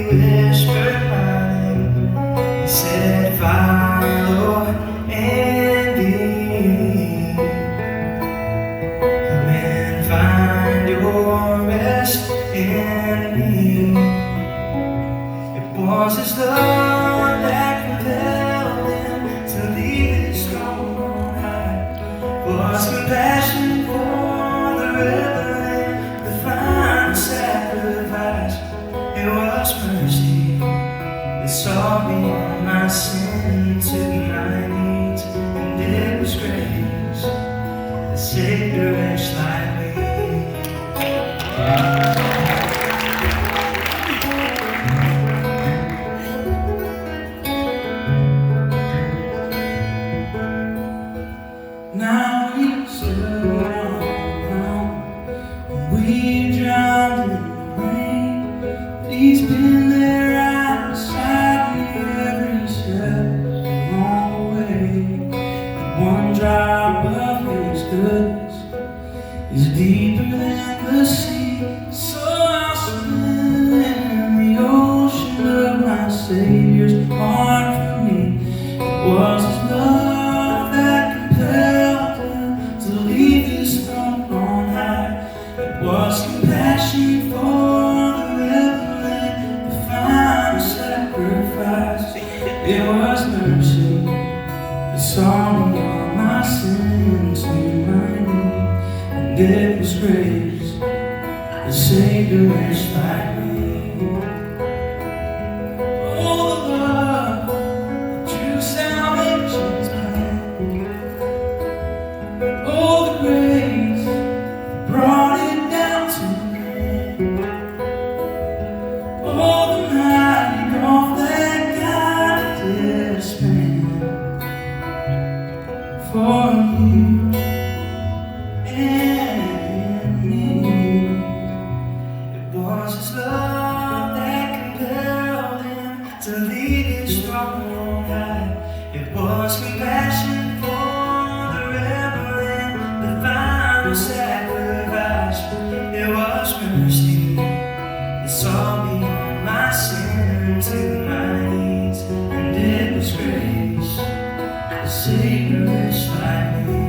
whispered my name. He said, follow and believe. Come and find your rest in me. It was his love that compelled him to leave his throne on high. It was compassion for the rebel, the final sacrifice. It was mercy that saw me on my sin, took my needs, and it was grace that saved a wretch like me. Now we stood on the mountain, we drowned in the rain. He's been there right beside me every step along the way. And one drop of his goodness is deeper than the sea. So I'll swim in the ocean of my Savior's heart for me. It was his love that compelled him to leave his throne on high. It was compassion for sacrifice. It was mercy that saw me on my sin to my knee, and it was grace that saved a wretch like me. Oh, the love, the true salvation's plan. Oh, the grace that brought it down to me. Oh, the mighty gulf that God did spend for you and me. It was his love that compelled him to leave his throne on high. It was compassion for the rebel and the final sacrifice. It was mercy that saw me on my sin to my needs, and it was grace that saved a wretch like me.